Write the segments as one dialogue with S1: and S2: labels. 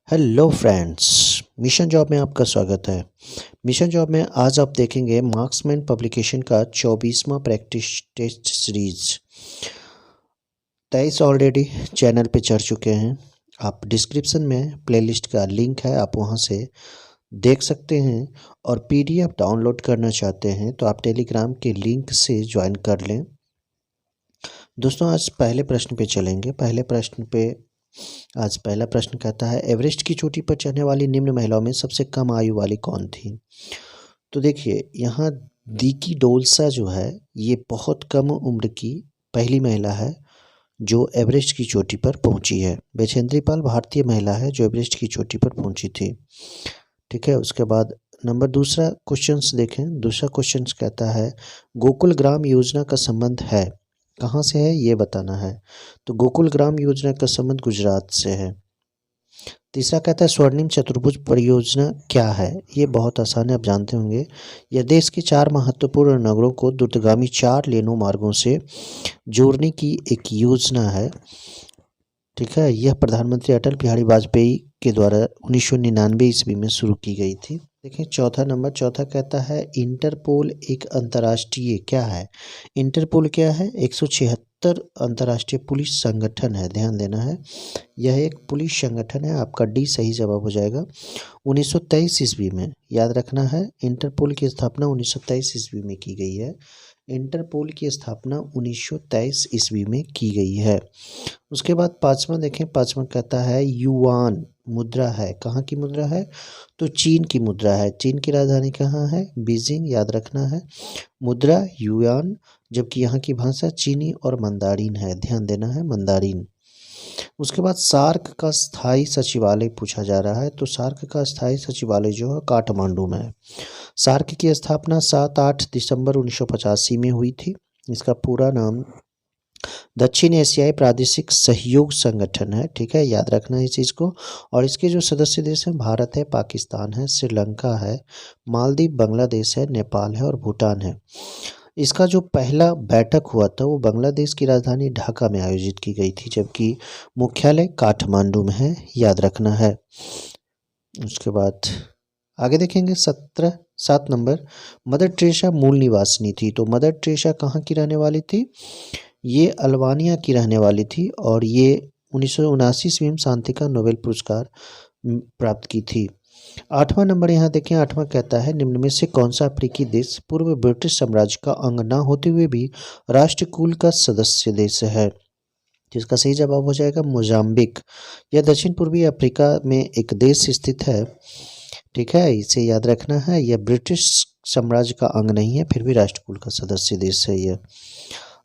S1: Hello friends, mission job में आपका स्वागत है। मिशन जॉब में आज आप देखेंगे मार्क्समैन पब्लिकेशन का 24वां practice test series. 23 already channel पे चढ़ चुके हैं। आप डिस्क्रिप्शन में प्लेलिस्ट का लिंक है, आप वहां से देख सकते हैं। और पीडीएफ डाउनलोड करना चाहते हैं तो आप टेलीग्राम के लिंक से ज्वाइन कर लें। दोस्तों, आज पहले प्रश्न पे चलेंगे। आज पहला प्रश्न कहता है, एवरेस्ट की चोटी पर चढ़ने वाली निम्न महिलाओं में सबसे कम आयु वाली कौन थी। तो देखिए, यहाँ दीकी डोलसा जो है ये बहुत कम उम्र की पहली महिला है जो एवरेस्ट की चोटी पर पहुंची है। बछेंद्री पाल भारतीय महिला है जो एवरेस्ट की चोटी पर पहुंची थी। ठीक है, उसके बाद नंबर दूसरा क्वेश्चंस देखें। दूसरा क्वेश्चंस कहता है, गोकुल ग्राम योजना का संबंध है, कहाँ से है ये बताना है। तो गोकुल ग्राम योजना का संबंध गुजरात से है। तीसरा कहता है, स्वर्णिम चतुर्भुज परियोजना क्या है। ये बहुत आसान है, आप जानते होंगे। यह देश के 4 महत्वपूर्ण नगरों को द्रुतगामी 4 लेनों मार्गों से जोड़ने की एक योजना है। ठीक है, यह प्रधानमंत्री अटल बिहारी वाजपेयी के द्वारा 1999 ईस्वी में शुरू की गई थी। देखें चौथा कहता है, इंटरपोल एक अंतर्राष्ट्रीय क्या है। इंटरपोल क्या है, 176 अंतर्राष्ट्रीय पुलिस संगठन है, ध्यान देना है। यह एक पुलिस संगठन है, आपका डी सही जवाब हो जाएगा। 1923 ईस्वी में, याद रखना है, इंटरपोल की स्थापना 1923 ईस्वी में की गई है। इंटरपोल की स्थापना 1923 ईस्वी में की गई है। उसके बाद पांचवा देखें, पांचवा कहता है, युआन मुद्रा है, कहाँ की मुद्रा है। तो चीन की मुद्रा है। चीन की राजधानी कहाँ है, बीजिंग, याद रखना है। मुद्रा युआन, जबकि यहाँ की भाषा चीनी और मंदारिन है, ध्यान देना है, मंदारिन। उसके बाद सार्क का स्थायी सचिवालय पूछा जा रहा है। तो सार्क का स्थायी सचिवालय जो है काठमांडू में है। सार्क की स्थापना 7-8 दिसंबर 1985 में हुई थी। इसका पूरा नाम दक्षिण एशियाई प्रादेशिक सहयोग संगठन है। ठीक है, याद रखना है इस चीज़ को। और इसके जो सदस्य देश हैं, भारत है, पाकिस्तान है, श्रीलंका है, मालदीव, बांग्लादेश है, नेपाल है और भूटान है। इसका जो पहला बैठक हुआ था वो बांग्लादेश की राजधानी ढाका में आयोजित की गई थी, जबकि मुख्यालय काठमांडू में है, याद रखना है। उसके बाद आगे देखेंगे 7 नंबर, मदर टेरेसा मूल निवासिनी थी। तो मदर टेरेसा कहाँ की रहने वाली थी, ये अल्बानिया की रहने वाली थी और ये 1979 ईस्वी में शांति का नोबेल पुरस्कार प्राप्त की थी। 8वां नंबर यहाँ देखें, 8वां कहता है, निम्न में से कौन सा अफ्रीकी देश पूर्व ब्रिटिश साम्राज्य का अंग न होते हुए भी राष्ट्रकुल का सदस्य देश है। जिसका सही जवाब हो जाएगा मोजाम्बिक। यह दक्षिण पूर्वी अफ्रीका में एक देश स्थित है। ठीक है, इसे याद रखना है। यह ब्रिटिश साम्राज्य का अंग नहीं है, फिर भी राष्ट्रकुल का सदस्य देश है यह।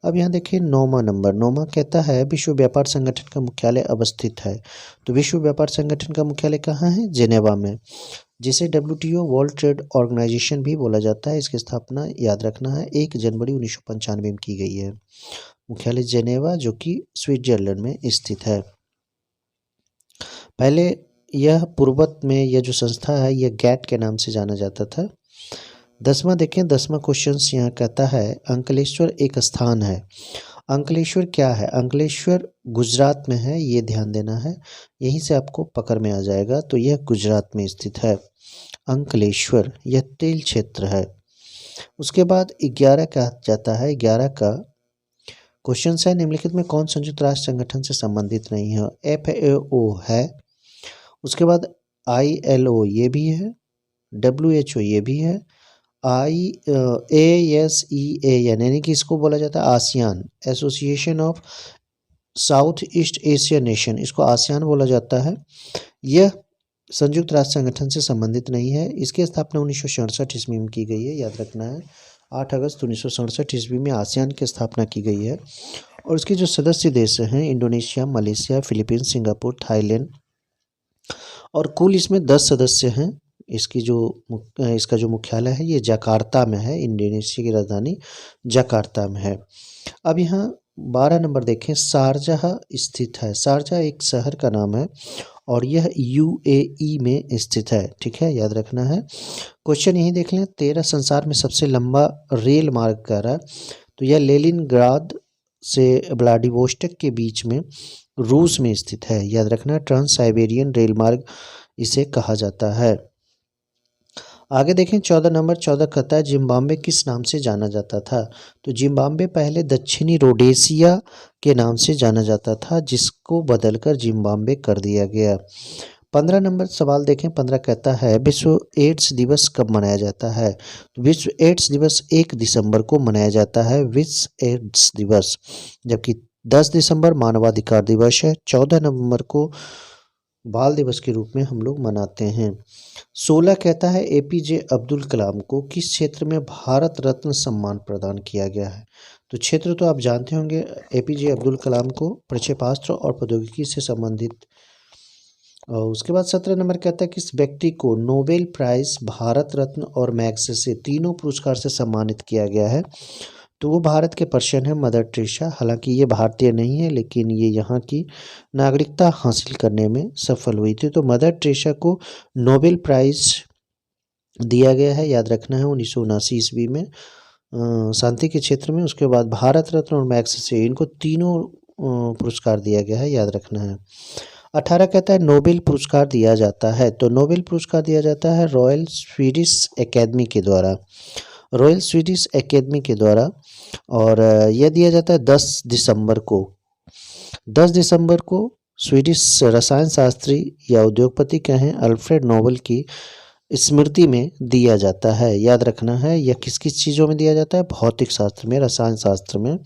S1: अब यहाँ देखिए 9वां नंबर, 9वां कहता है, विश्व व्यापार संगठन का मुख्यालय अवस्थित है। तो विश्व व्यापार संगठन का मुख्यालय कहाँ है, जेनेवा में, जिसे WTO वर्ल्ड ट्रेड ऑर्गेनाइजेशन भी बोला जाता है। इसकी स्थापना याद रखना है 1 जनवरी 1995 में की गई है। मुख्यालय जेनेवा जो कि स्विट्जरलैंड में स्थित है। पहले यह पूर्वोत्तर में यह जो संस्था है यह गैट के नाम से जाना जाता था। 10वां देखें, 10वां क्वेश्चन यहाँ कहता है, अंकलेश्वर एक स्थान है। अंकलेश्वर क्या है, अंकलेश्वर गुजरात में है, ये ध्यान देना है, यहीं से आपको पकड़ में आ जाएगा। तो यह गुजरात में स्थित है अंकलेश्वर, यह तेल क्षेत्र है। उसके बाद 11 कहा जाता है, 11 का क्वेश्चन है, निम्नलिखित में कौन संयुक्त राष्ट्र संगठन से संबंधित नहीं है। FAO है, उसके बाद ILO ये भी है, WHO ये भी है, ASEAN यानी कि इसको बोला जाता है ASEAN, association of south east Asia nation, इसको आसियान बोला जाता है। यह संयुक्त राष्ट्र संगठन से संबंधित नहीं है। इसकी स्थापना 1967 ईस्वी में की गई है, याद रखना है। 8 अगस्त 1967 ईस्वी में आसियान की स्थापना की गई है। और इसके जो सदस्य देश हैं, Indonesia, Malaysia, Philippines, Singapore, Thailand, और कुल इसमें 10 सदस्य हैं। इसका जो मुख्यालय है ये जकार्ता में है, इंडोनेशिया की राजधानी जकार्ता में है। अब यहाँ 12 नंबर देखें, शारजाह स्थित है। शारजाह एक शहर का नाम है और यह UAE में स्थित है। ठीक है, याद रखना है। क्वेश्चन यही देख लें, 13 संसार में सबसे लंबा रेल मार्ग कह रहा है। तो यह लेनिनग्राद से व्लादिवोस्टोक के बीच में रूस में स्थित है। याद रखना, ट्रांस साइबेरियन रेल मार्ग इसे कहा जाता है। आगे देखें 14 नंबर, 14 कहता है जिम्बाब्वे किस नाम से जाना जाता था। तो जिम्बाब्वे पहले दक्षिणी रोडेशिया के नाम से जाना जाता था, जिसको बदलकर जिम्बाब्वे कर दिया गया। 15 नंबर सवाल देखें, 15 कहता है विश्व एड्स दिवस कब मनाया जाता है। तो विश्व एड्स दिवस 1 दिसंबर को मनाया जाता है, विश्व एड्स दिवस। जबकि 10 दिसंबर मानवाधिकार दिवस है। 14 नवंबर को बाल दिवस के रूप में हम लोग मनाते हैं। 16 कहता है एपीजे अब्दुल कलाम को किस क्षेत्र में भारत रत्न सम्मान प्रदान किया गया है। तो क्षेत्र तो आप जानते होंगे, एपीजे अब्दुल कलाम को प्रक्षेपास्त्र और प्रौद्योगिकी से संबंधित। और उसके बाद 17 नंबर कहता है किस व्यक्ति को नोबेल प्राइज, भारत रत्न और मैग्सेसे तीनों पुरस्कार से सम्मानित किया गया है। तो वो भारत के पर्सन है मदर टेरेसा। हालांकि ये भारतीय नहीं है, लेकिन ये यहाँ की नागरिकता हासिल करने में सफल हुई थी। तो मदर टेरेसा को नोबेल प्राइज दिया गया है, याद रखना है, 1979 ईस्वी में शांति के क्षेत्र में। उसके बाद भारत रत्न और मैग्सेसे, इनको तीनों पुरस्कार दिया गया है, याद रखना है। 18 कहता है नोबेल पुरस्कार दिया जाता है। तो नोबेल पुरस्कार दिया जाता है रॉयल स्वीडिश एकेडमी के द्वारा, रॉयल स्वीडिश एकेडमी के द्वारा। और यह दिया जाता है 10 दिसंबर को। 10 दिसंबर को स्वीडिश रसायन शास्त्री या उद्योगपति कहें अल्फ्रेड नोबेल की स्मृति में दिया जाता है। याद रखना है, यह किस किस चीज़ों में दिया जाता है, भौतिक शास्त्र में, रसायन शास्त्र में,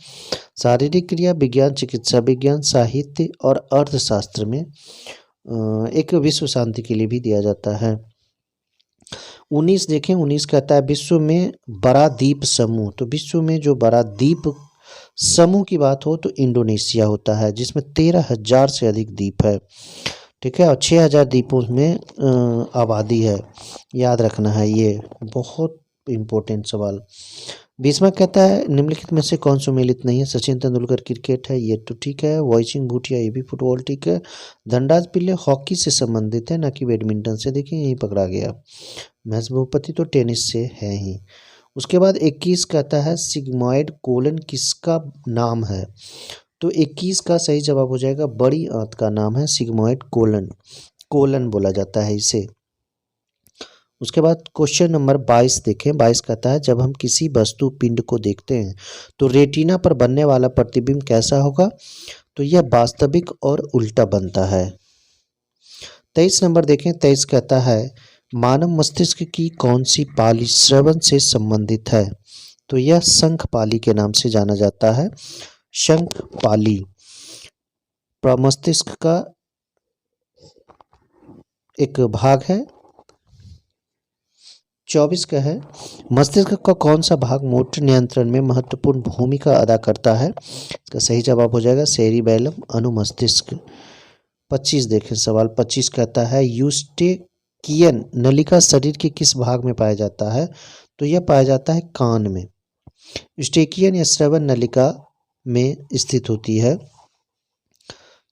S1: शारीरिक क्रिया विज्ञान, चिकित्सा विज्ञान, साहित्य और अर्थशास्त्र में। एक विश्व शांति के लिए भी दिया जाता है। 19 देखें, 19 कहता है विश्व में बड़ा द्वीप समूह। तो विश्व में जो बड़ा द्वीप समूह की बात हो तो इंडोनेशिया होता है, जिसमें 13,000 से अधिक द्वीप है। ठीक है, और 6,000 द्वीपों में आबादी है। याद रखना है, ये बहुत इम्पोर्टेंट सवाल। 20वां कहता है निम्नलिखित में से कौन सुमेलित नहीं है। सचिन तेंदुलकर क्रिकेट है, ये तो ठीक है। वाईचिंग भूटिया, ये भी फुटबॉल ठीक है। धनराज पिल्ले हॉकी से संबंधित है, ना कि बैडमिंटन से। देखिए यही पकड़ा गया। महेश भूपति तो टेनिस से है ही। उसके बाद 21 कहता है सिग्मॉइड कोलन किसका नाम है। तो 21 का सही जवाब हो जाएगा बड़ी आंत का नाम है सिग्मॉइड कोलन, कोलन बोला जाता है इसे। उसके बाद क्वेश्चन नंबर 22 देखें। 22 कहता है जब हम किसी वस्तु पिंड को देखते हैं तो रेटिना पर बनने वाला प्रतिबिंब कैसा होगा। तो यह वास्तविक और उल्टा बनता है। 23 नंबर देखें। 23 कहता है मानव मस्तिष्क की कौन सी पाली श्रवण से संबंधित है। तो यह शंख पाली के नाम से जाना जाता है। शंख पाली मस्तिष्क का एक भाग है। 24 का है मस्तिष्क का कौन सा भाग मोटर नियंत्रण में महत्वपूर्ण भूमिका अदा करता है। इसका सही जवाब हो जाएगा सेरिबैलम अनुमस्तिष्क। 25 देखें सवाल। 25 कहता है यूस्टेकियन नलिका शरीर के किस भाग में पाया जाता है। तो यह पाया जाता है कान में। यूस्टेकियन या श्रवण नलिका में स्थित होती है।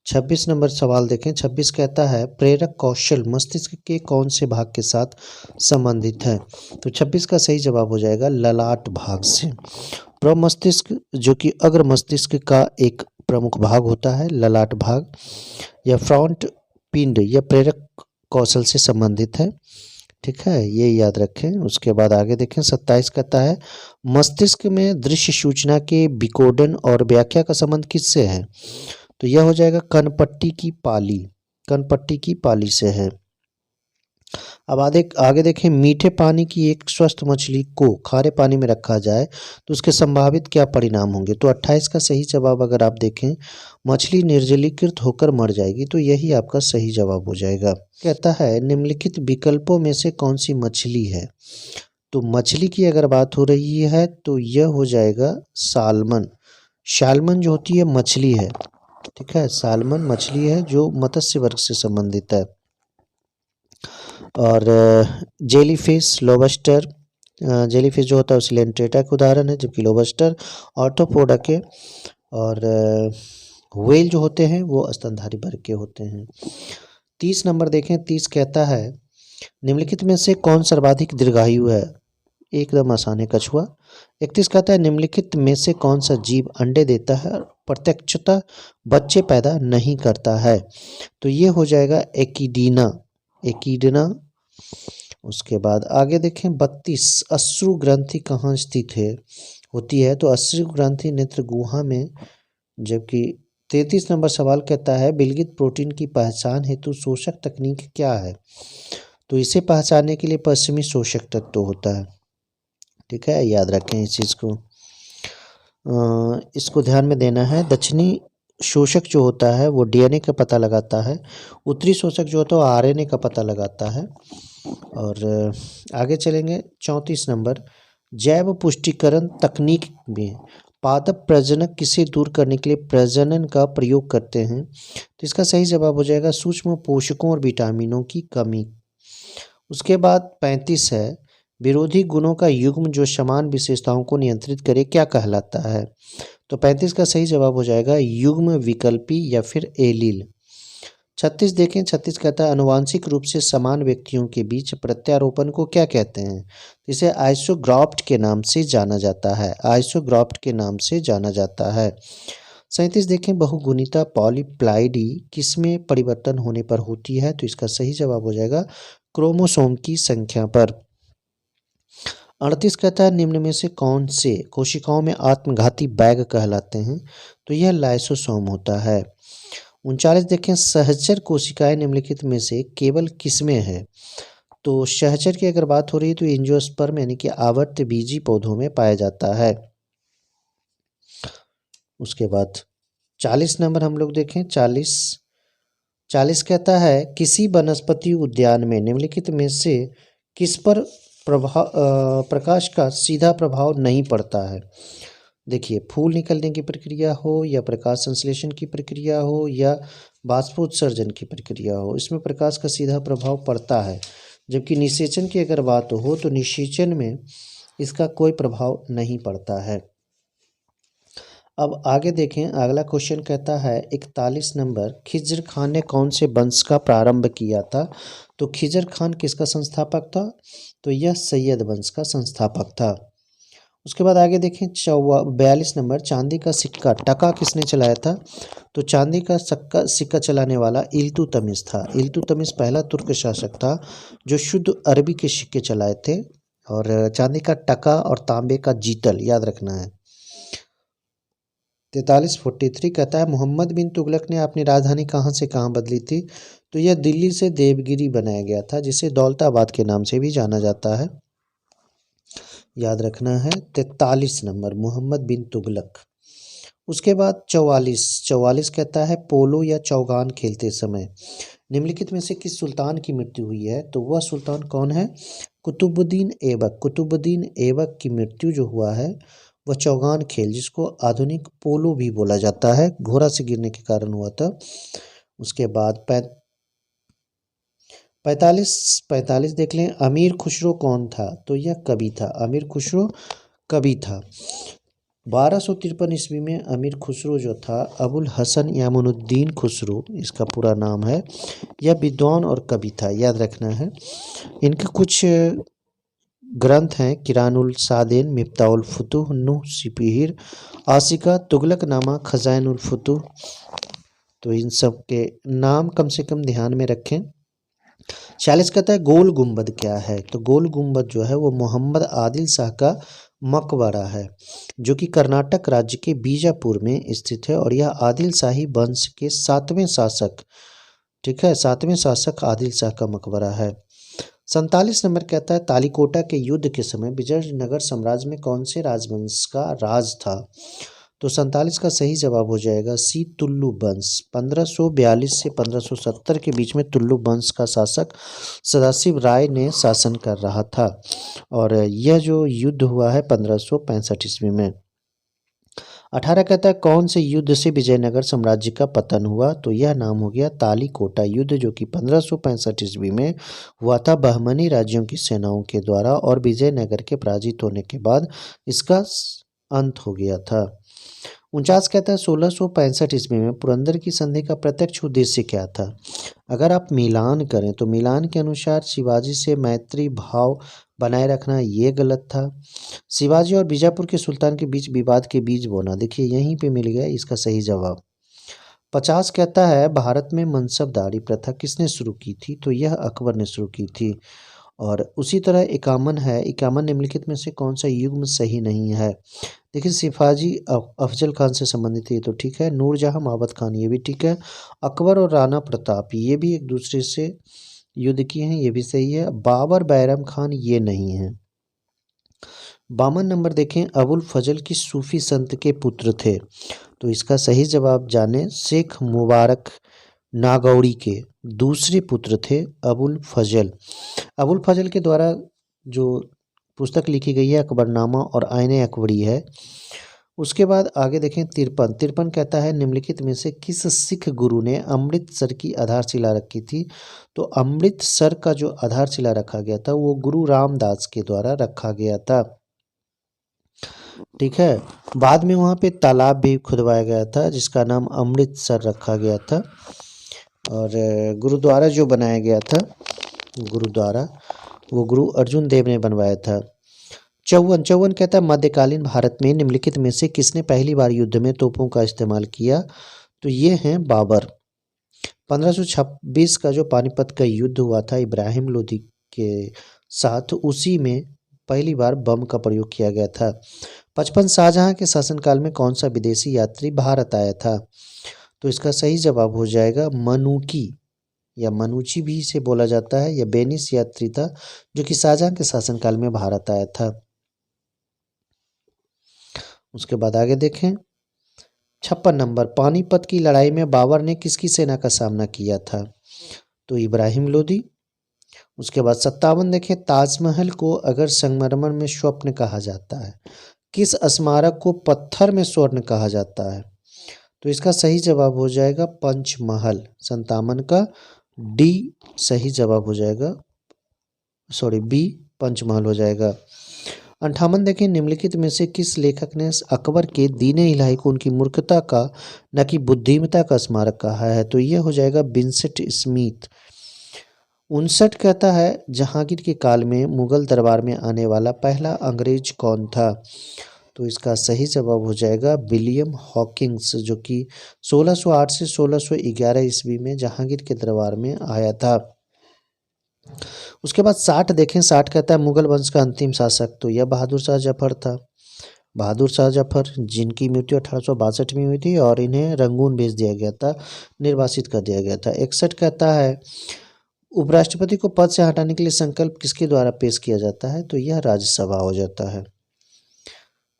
S1: 26 नंबर सवाल देखें। 26 कहता है प्रेरक कौशल मस्तिष्क के कौन से भाग के साथ संबंधित है। तो 26 का सही जवाब हो जाएगा ललाट भाग से। प्रमस्तिष्क जो कि अग्र मस्तिष्क का एक प्रमुख भाग होता है, ललाट भाग या फ्रंट पिंड, यह प्रेरक कौशल से संबंधित है। ठीक है, ये याद रखें। उसके बाद आगे देखें। 27 कहता है मस्तिष्क में दृश्य सूचना के विकोडन और व्याख्या का संबंध किससे है। तो यह हो जाएगा कनपट्टी की पाली, कनपट्टी की पाली से है। अब आगे देखें मीठे पानी की एक स्वस्थ मछली को खारे पानी में रखा जाए तो उसके संभावित क्या परिणाम होंगे। तो 28 का सही जवाब अगर आप देखें मछली निर्जलीकृत होकर मर जाएगी। तो यही आपका सही जवाब हो जाएगा। कहता है निम्नलिखित विकल्पों में से कौन सी मछली है। तो मछली की अगर बात हो रही है तो यह हो जाएगा सालमन। सालमन जो होती है मछली है। ठीक है, सालमन मछली है जो मत्स्य वर्ग से संबंधित है। और जेलीफिश, लोबस्टर, जेलीफिश जो होता है सिलेंट्रेटा का उदाहरण है, जबकि लोबस्टर ऑर्थोपोडा के, और व्हेल जो होते हैं वो स्तनधारी वर्ग के होते हैं। 30 नंबर देखें। 30 कहता है निम्नलिखित में से कौन सर्वाधिक दीर्घायु है। एकदम आसान है, कछुआ। 31 कहता है निम्नलिखित में से कौन सा जीव अंडे देता है और प्रत्यक्षतः बच्चे पैदा नहीं करता है? तो ये हो जाएगा एकिडीना, एकिडना। उसके बाद आगे देखें 32, अश्रु ग्रंथि कहाँ स्थित है होती है? तो अश्रु ग्रंथि नेत्र गुहा में। जबकि 33 नंबर सवाल कहता है विलगित प्रोटीन की पहचान हेतु शोषक तकनीक क्या है? तो इसे पहचानने के लिए पश्चिमी शोषक तत्व होता है। ठीक है, याद रखें इस चीज़ को। इसको ध्यान में देना है। दक्षिणी शोषक जो होता है वो डीएनए का पता लगाता है, उत्तरी शोषक जो होता है वो आरएनए का पता लगाता है। और आगे चलेंगे 34 नंबर, जैव पुष्टिकरण तकनीक में पादप प्रजनक किसे दूर करने के लिए प्रजनन का प्रयोग करते हैं? तो इसका सही जवाब हो जाएगा सूक्ष्म पोषकों और विटामिनों की कमी। उसके बाद 35 है, विरोधी गुणों का युग्म जो समान विशेषताओं को नियंत्रित करे क्या कहलाता है? तो 35 का सही जवाब हो जाएगा युग्म विकल्पी या फिर एलील। 36 देखें, 36 कहता है अनुवांशिक रूप से समान व्यक्तियों के बीच प्रत्यारोपण को क्या कहते हैं? इसे आइसोग्राफ्ट के नाम से जाना जाता है, आइसोग्राफ्ट के नाम से जाना जाता है। 37 देखें, बहुगुणिता पॉलीप्लाइडी किसमें परिवर्तन होने पर होती है? तो इसका सही जवाब हो जाएगा क्रोमोसोम की संख्या पर। 38 कहता है निम्न में से कौन से कोशिकाओं में आत्मघाती बैग कहलाते हैं? तो यह लाइसोसोम होता है। 39 देखें, सहचर कोशिकाएं निम्नलिखित में से केवल किसमें है? तो सहचर की अगर बात हो रही है तो एंजियोस्पर्म यानी कि आवर्त बीजी पौधों में पाया जाता है। उसके बाद 40 नंबर हम लोग देखें, 40 कहता है किसी वनस्पति उद्यान में निम्नलिखित में से किस पर प्रकाश का सीधा प्रभाव नहीं पड़ता है? देखिए, फूल निकलने की प्रक्रिया हो या प्रकाश संश्लेषण की प्रक्रिया हो या बाष्पोत्सर्जन की प्रक्रिया हो, इसमें प्रकाश का सीधा प्रभाव पड़ता है। जबकि निषेचन की अगर बात हो तो निषेचन में इसका कोई प्रभाव नहीं पड़ता है। अब आगे देखें, अगला क्वेश्चन कहता है 41 नंबर, खिज्र खान ने कौन से वंश का प्रारंभ किया था? तो खिज्र खान किसका संस्थापक था? तो यह सैयद वंश का संस्थापक था। उसके बाद आगे देखें 42 नंबर, चांदी का सिक्का टका किसने चलाया था? तो चांदी का सिक्का चलाने वाला इल्तुतमिश था। इल्तुतमिश पहला तुर्क शासक था जो शुद्ध अरबी के सिक्के चलाए थे। और चांदी का टका और तांबे का जीतल याद रखना है। 43 कहता है मोहम्मद बिन तुगलक ने अपनी राजधानी कहाँ से कहाँ बदली थी? तो यह दिल्ली से देवगिरी बनाया गया था, जिसे दौलताबाद के नाम से भी जाना जाता है। याद रखना है 43 नंबर, मोहम्मद बिन तुगलक। उसके बाद 44 कहता है पोलो या चौगान खेलते समय निम्नलिखित में से किस सुल्तान की मृत्यु हुई है? तो वह सुल्तान कौन है? कुतुबुद्दीन ऐबक। कुतुबुद्दीन ऐबक की मृत्यु जो हुआ है वह चौगान खेल, जिसको आधुनिक पोलो भी बोला जाता है, घोड़ा से गिरने के कारण हुआ था। उसके बाद 45 देख लें, अमीर खुसरो कौन था? तो यह कवि था, अमीर खुसरो कवि था। 1253 ईस्वी में अमीर खुसरो जो था अबुल हसन यामुनुद्दीन खुसरो इसका पूरा नाम है, यह विद्वान और कवि था, याद रखना है। इनके कुछ ग्रंथ हैं किरानुल सादेन, मिफ्ताउल फुतूह, नुह सिपहिर, आसिका, तुगलकनामा, खजाइनुल फुतूह। तो इन सब के नाम कम से कम ध्यान में रखें। 46 कहता है गोल गुंबद क्या है? तो गोल गुंबद जो है वो मोहम्मद आदिल शाह का मकबरा है, जो कि कर्नाटक राज्य के बीजापुर में स्थित है। और यह आदिल शाही वंश के 7वें शासक, ठीक है, 7वें शासक आदिल शाह का मकबरा है। 47 नंबर कहता है तालिकोटा के युद्ध के समय विजयनगर साम्राज्य में कौन से राजवंश का राज था? तो 47 का सही जवाब हो जाएगा सी, तुल्लु वंश। 1542 से 1570 के बीच में तुल्लु वंश का शासक सदाशिव राय ने शासन कर रहा था। और यह जो युद्ध हुआ है 1565 ईस्वी में। 18 कहता है कौन से युद्ध से विजयनगर साम्राज्य का पतन हुआ? तो यह नाम हो गया तालिकोटा युद्ध, जो कि 1565 ईस्वी में हुआ था बहमनी राज्यों की सेनाओं के द्वारा, और विजयनगर के पराजित होने के बाद इसका अंत हो गया था। 49 कहता है 1665 ईस्वी में पुरंदर की संधि का प्रत्यक्ष उद्देश्य क्या था? अगर आप मिलान करें तो मिलान के अनुसार शिवाजी से मैत्री भाव बनाए रखना ये गलत था। शिवाजी और बीजापुर के सुल्तान के बीच विवाद के बीज बोना, देखिए यहीं पे मिल गया इसका सही जवाब। 50 कहता है भारत में मनसबदारी प्रथा किसने शुरू की थी, तो यह अकबर ने शुरू की थी। और उसी तरह 51 है, 51 निम्नलिखित में से कौन सा युग्म सही नहीं है। देखिए सिफाजी अफजल खान से संबंधित है, ये तो ठीक है। नूरजहां माबद खान, ये भी ठीक है। अकबर और राणा प्रताप, ये भी एक दूसरे से युद्ध किए हैं, ये भी सही है। बाबर बैरम खान, ये नहीं है। 52 नंबर देखें, अबुल फजल की सूफी संत के पुत्र थे, तो इसका सही जवाब जाने। शेख मुबारक नागौरी के दूसरे पुत्र थे अबुल फजल। अबुल फजल के द्वारा जो पुस्तक लिखी गई है अकबरनामा और आईने अकबरी है। उसके बाद आगे देखें 53, 53 कहता है निम्नलिखित में से किस सिख गुरु ने अमृतसर की आधारशिला रखी थी, तो अमृतसर का जो आधारशिला रखा गया था वो गुरु रामदास के द्वारा रखा गया था। ठीक है, बाद में वहाँ पे तालाब भी खुदवाया गया था जिसका नाम अमृतसर रखा गया था। और गुरुद्वारा जो बनाया गया था गुरुद्वारा, वो गुरु अर्जुन देव ने बनवाया था। 54 कहता है मध्यकालीन भारत में निम्नलिखित में से किसने पहली बार युद्ध में तोपों का इस्तेमाल किया, तो ये हैं बाबर। 1526 का जो पानीपत का युद्ध हुआ था इब्राहिम लोदी के साथ, उसी में पहली बार बम का प्रयोग किया गया था। 55 शाहजहां के शासनकाल में कौन सा विदेशी यात्री भारत आया था, तो इसका सही जवाब हो जाएगा मनुकी, या मनुची भी इसे बोला जाता है। यह बेनिस यात्री था जो कि शाहजहां के शासनकाल में भारत आया था। उसके बाद आगे देखें 56 नंबर, पानीपत की लड़ाई में बाबर ने किसकी सेना का सामना किया था, तो इब्राहिम लोदी। उसके बाद 57 देखें, ताजमहल को अगर संगमरमर में स्वप्न कहा जाता है, किस स्मारक को पत्थर में स्वर्ण कहा जाता है, तो इसका सही जवाब हो जाएगा पंचमहल। 57 का डी सही जवाब हो जाएगा, सॉरी बी पंचमहल हो जाएगा। 58 देखें, निम्नलिखित में से किस लेखक ने अकबर के दीन इलाही को उनकी मूर्खता का न कि बुद्धिमत्ता का स्मारक कहा है, तो यह हो जाएगा विंसेंट स्मिथ। 59 कहता है जहांगीर के काल में मुगल दरबार में आने वाला पहला अंग्रेज कौन था, तो इसका सही जवाब हो जाएगा विलियम हॉकिंस, जो कि 1608 से 1611 ईस्वी में जहांगीर के दरबार में आया था। उसके बाद 60 देखें, 60 कहता है मुगल वंश का अंतिम शासक, तो यह बहादुर शाह जफर था। बहादुर शाह जफर जिनकी मृत्यु 1862 में हुई थी और इन्हें रंगून भेज दिया गया था, निर्वासित कर दिया गया था। 61 कहता है उपराष्ट्रपति को पद से हटाने के लिए संकल्प किसके द्वारा पेश किया जाता है, तो यह राज्यसभा हो जाता है।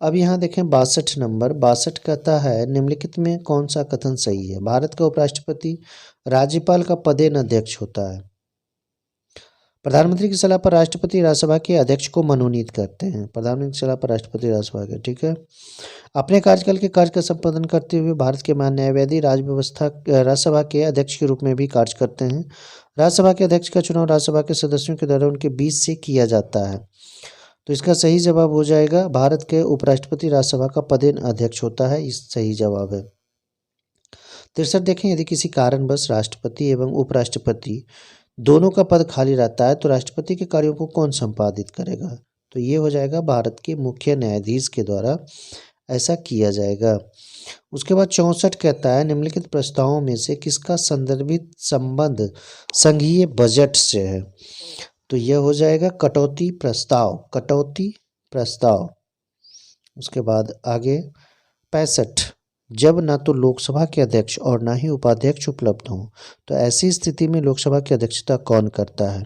S1: अब यहाँ देखें 62 नंबर, 62 कहता है निम्नलिखित में कौन सा कथन सही है। भारत का उपराष्ट्रपति राज्यपाल का पदेन अध्यक्ष होता है। प्रधानमंत्री की सलाह पर राष्ट्रपति राज्यसभा के अध्यक्ष को मनोनीत करते हैं। प्रधानमंत्री की सलाह पर राष्ट्रपति राज्यसभा के, ठीक है। अपने कार्यकाल के कार्य का संपादन करते हुए भारत के महान न्यायवादी राज्यसभा के अध्यक्ष के रूप में भी कार्य करते हैं। राज्यसभा के अध्यक्ष का चुनाव राज्यसभा के सदस्यों के द्वारा उनके बीच से किया जाता है, तो इसका सही जवाब हो जाएगा भारत के उपराष्ट्रपति राज्यसभा का पदेन अध्यक्ष होता है, इस सही जवाब है। 63 देखें, यदि किसी कारणवश राष्ट्रपति एवं उपराष्ट्रपति दोनों का पद खाली रहता है तो राष्ट्रपति के कार्यों को कौन संपादित करेगा, तो ये हो जाएगा भारत के मुख्य न्यायाधीश के द्वारा ऐसा किया जाएगा। उसके बाद 64 कहता है निम्नलिखित प्रस्तावों में से किसका संदर्भित संबंध संघीय बजट से है, तो यह हो जाएगा कटौती प्रस्ताव, कटौती प्रस्ताव। उसके बाद आगे 65, जब न तो लोकसभा के अध्यक्ष और न ही उपाध्यक्ष उपलब्ध हों तो ऐसी स्थिति में लोकसभा की अध्यक्षता कौन करता है,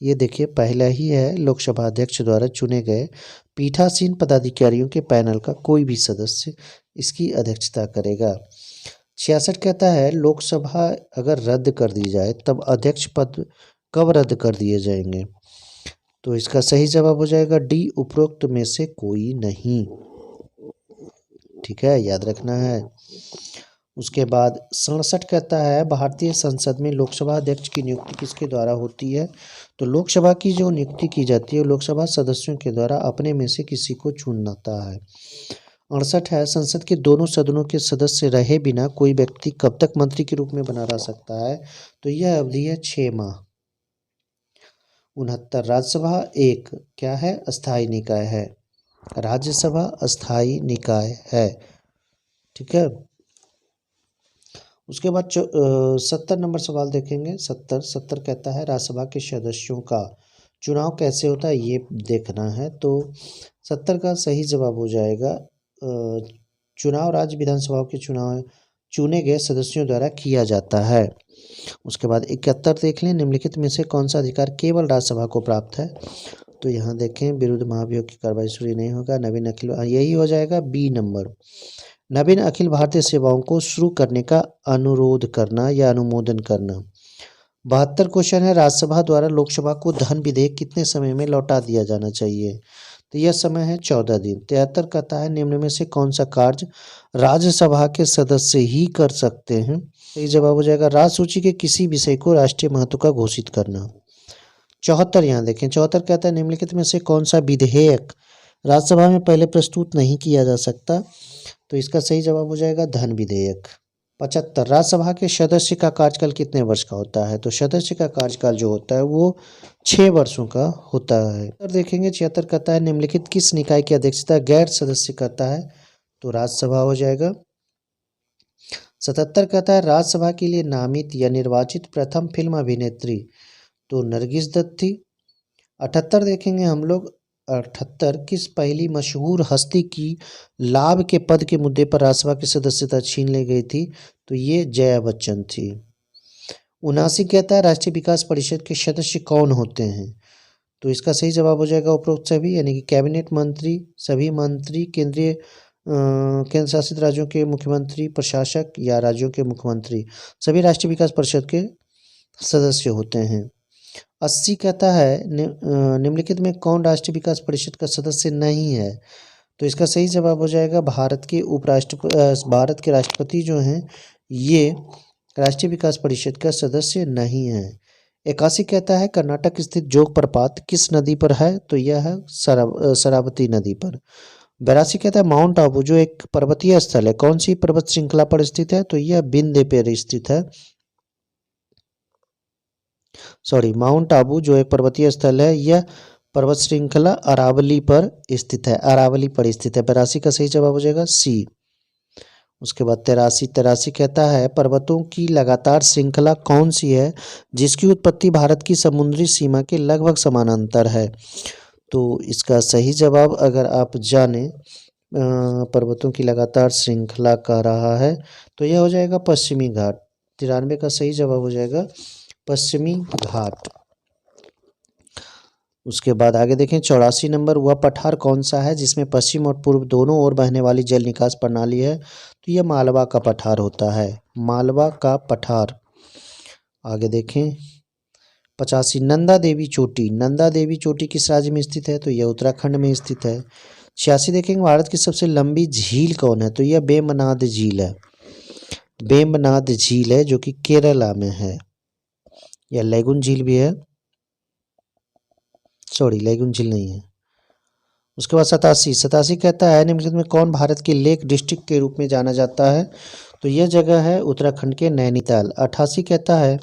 S1: ये देखिए पहला ही है, लोकसभा अध्यक्ष द्वारा चुने गए पीठासीन पदाधिकारियों के पैनल का कोई भी सदस्य इसकी अध्यक्षता करेगा। 66 कहता है लोकसभा अगर रद्द कर दी जाए तब अध्यक्ष पद कब रद्द कर दिए जाएंगे, तो इसका सही जवाब हो जाएगा डी उपरोक्त में से कोई नहीं, ठीक है, याद रखना है। उसके बाद 67 कहता है भारतीय संसद में लोकसभा अध्यक्ष की नियुक्ति किसके द्वारा होती है, तो लोकसभा की जो नियुक्ति की जाती है लोकसभा सदस्यों के द्वारा अपने में से किसी को चुनता है। 68 है, संसद के दोनों सदनों के सदस्य रहे बिना कोई व्यक्ति कब तक मंत्री के रूप में बना रह सकता है? तो यह अवधि है 6 माह। 69 राज्यसभा एक क्या है? अस्थायी निकाय है। राज्यसभा अस्थायी निकाय है, ठीक है। उसके बाद 70 नंबर सवाल देखेंगे। 70 कहता है राज्यसभा के सदस्यों का चुनाव कैसे होता है, ये देखना है। तो 70 का सही जवाब हो जाएगा चुनाव राज्य विधानसभाओं के चुनाव चुने गए सदस्यों द्वारा किया जाता है। उसके बाद 71 देख लें, निम्नलिखित में से कौन सा अधिकार केवल राज्यसभा को प्राप्त है? तो यहाँ देखें, विरुद्ध महाभियोग की कार्रवाई शुरू नहीं होगा। नवीन अखिल, यही हो जाएगा बी नंबर। नवीन अखिल भारतीय सेवाओं को शुरू करने का अनुरोध करना या अनुमोदन करना। 72 क्वेश्चन है, राज्यसभा द्वारा लोकसभा को धन विधेयक कितने समय में लौटा दिया जाना चाहिए? तो यह समय है 14 दिन। 73 कहता है निम्न में से कौन सा कार्य राज्यसभा के सदस्य ही कर सकते हैं? सही जवाब हो जाएगा राज्य सूची के किसी विषय को राष्ट्रीय महत्व का घोषित करना। 74 यहाँ देखें, 74 कहता है निम्नलिखित में से कौन सा विधेयक राज्यसभा में पहले प्रस्तुत नहीं किया जा सकता? तो इसका सही जवाब हो जाएगा धन विधेयक। 75 राज्यसभा के सदस्य का कार्यकाल कितने वर्ष का होता है? तो सदस्य का कार्यकाल जो होता है वो 6 वर्षों का होता है। और देखेंगे 76 कहता है निम्नलिखित किस निकाय की अध्यक्षता गैर सदस्य करता है? तो राज्यसभा हो जाएगा। 77 कहता है राज्यसभा के लिए नामित या निर्वाचित प्रथम फिल्म अभिनेत्री? तो नरगिस दत्त थी। 78 देखेंगे हम लोग, 78 किस पहली मशहूर हस्ती की लाभ के पद के मुद्दे पर राज्यसभा की सदस्यता छीन ली गई थी? तो ये जया बच्चन थी। 79 कहता है राष्ट्रीय विकास परिषद के सदस्य कौन होते हैं? तो इसका सही जवाब हो जाएगा उपरोक्त सभी, यानी कि कैबिनेट मंत्री, सभी मंत्री, केंद्र शासित राज्यों के मुख्यमंत्री, प्रशासक या राज्यों के मुख्यमंत्री, सभी राष्ट्रीय विकास परिषद के सदस्य होते हैं। 80 कहता है निम्नलिखित में कौन राष्ट्रीय विकास परिषद का सदस्य नहीं है? तो इसका सही जवाब हो जाएगा भारत के राष्ट्रपति जो हैं ये राष्ट्रीय विकास परिषद का सदस्य नहीं है। 81 कहता है कर्नाटक स्थित जोग प्रपात किस नदी पर है? तो यह है शरावती नदी पर। 82 कहता है माउंट आबू जो एक पर्वतीय स्थल है कौन सी पर्वत श्रृंखला पर स्थित है? तो यह विंध्य पर स्थित है। माउंट आबू जो एक पर्वतीय स्थल है यह पर्वत श्रृंखला अरावली पर स्थित है, अरावली पर स्थित है। 82 का सही जवाब हो जाएगा सी। उसके बाद 83 कहता है पर्वतों की लगातार श्रृंखला कौन सी है जिसकी उत्पत्ति भारत की समुद्री सीमा के लगभग समानांतर है? तो इसका सही जवाब अगर आप जाने पर्वतों की लगातार श्रृंखला कह रहा है तो यह हो जाएगा पश्चिमी घाट। 93 का सही जवाब हो जाएगा पश्चिमी घाट। उसके बाद आगे देखें 84 नंबर, वह पठार कौन सा है जिसमें पश्चिम और पूर्व दोनों ओर बहने वाली जल निकास प्रणाली है? तो यह मालवा का पठार होता है, मालवा का पठार। आगे देखें 85 नंदा देवी चोटी, नंदा देवी चोटी किस राज्य में स्थित है? तो यह उत्तराखंड में स्थित है। 86 देखेंगे भारत की सबसे लंबी झील कौन है? तो यह बेमनाद झील है, बेमनाद झील है जो कि केरला में है। या लैगून झील भी है, लैगून झील नहीं है। उसके बाद 87 कहता है निम्नलिखित में कौन भारत के लेक डिस्ट्रिक्ट के रूप में जाना जाता है? तो यह जगह है उत्तराखंड के नैनीताल। 88 कहता है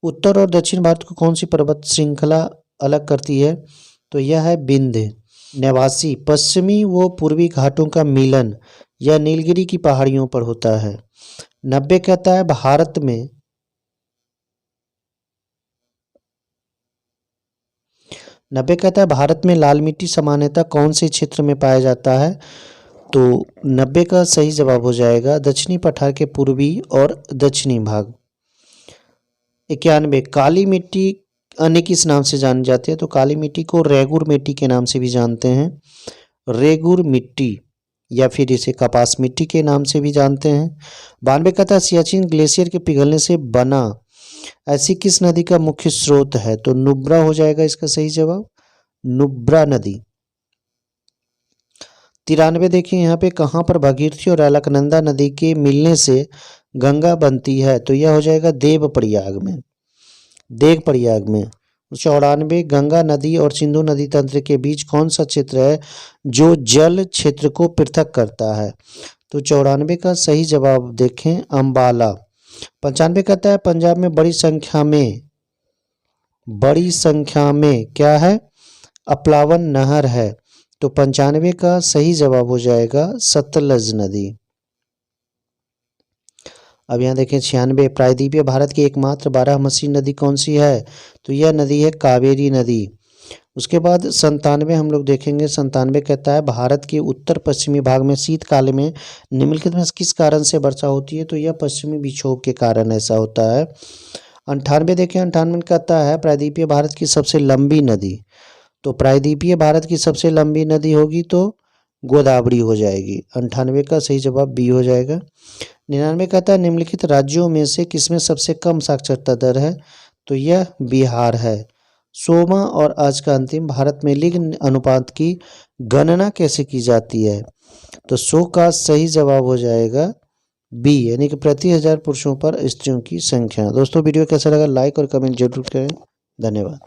S1: उत्तर और दक्षिण भारत को कौन सी पर्वत श्रृंखला अलग करती है? तो यह है विंध्य। 89 पश्चिमी व पूर्वी घाटों का मिलन यह नीलगिरी की पहाड़ियों पर होता है। 90 कहता है भारत में लाल मिट्टी सामान्यतः कौन से क्षेत्र में पाया जाता है? तो 90 का सही जवाब हो जाएगा दक्षिणी पठार के पूर्वी और दक्षिणी भाग। 91 काली मिट्टी अन्य किस नाम से जानी जाती है? तो काली मिट्टी को रेगुर मिट्टी के नाम से भी जानते हैं, रेगुर मिट्टी, या फिर इसे कपास मिट्टी के नाम से भी जानते हैं। 92 कहता है सियाचिन ग्लेशियर के पिघलने से बना ऐसी किस नदी का मुख्य स्रोत है? तो नुब्रा हो जाएगा इसका सही जवाब, नुब्रा नदी। 93 देखिए यहाँ पे कहाँ पर भागीरथी और अलकनंदा नदी के मिलने से गंगा बनती है? तो यह हो जाएगा देवप्रयाग में, देवप्रयाग में। 94 गंगा नदी और सिंधु नदी तंत्र के बीच कौन सा क्षेत्र है जो जल क्षेत्र को पृथक करता है? तो 94 का सही जवाब देखें अंबाला। 95 कहता है पंजाब में बड़ी संख्या में क्या है? अप्लावन नहर है। तो 95 का सही जवाब हो जाएगा सतलज नदी। अब यहाँ देखें 96 प्रायद्वीपीय भारत की एकमात्र बारहमासी नदी कौन सी है? तो यह नदी है कावेरी नदी। उसके बाद 97 हम लोग देखेंगे। 97 कहता है भारत के उत्तर पश्चिमी भाग में शीतकाल में निम्नलिखित में किस कारण से वर्षा होती है? तो यह पश्चिमी विक्षोभ के कारण ऐसा होता है। 98 देखें। 98 कहता है प्रायद्वीपीय भारत की सबसे लंबी नदी। तो प्रायद्वीपीय भारत की सबसे लंबी नदी होगी तो गोदावरी हो जाएगी। 98 का सही जवाब बी हो जाएगा। 99 कहता है निम्नलिखित राज्यों में से किसमें सबसे कम साक्षरता दर है? तो यह बिहार है। 100वां और आज का अंतिम, भारत में लिंग अनुपात की गणना कैसे की जाती है? तो 100 का सही जवाब हो जाएगा बी, यानी कि प्रति 1000 पुरुषों पर स्त्रियों की संख्या। दोस्तों वीडियो कैसा लगा लाइक और कमेंट जरूर करें। धन्यवाद।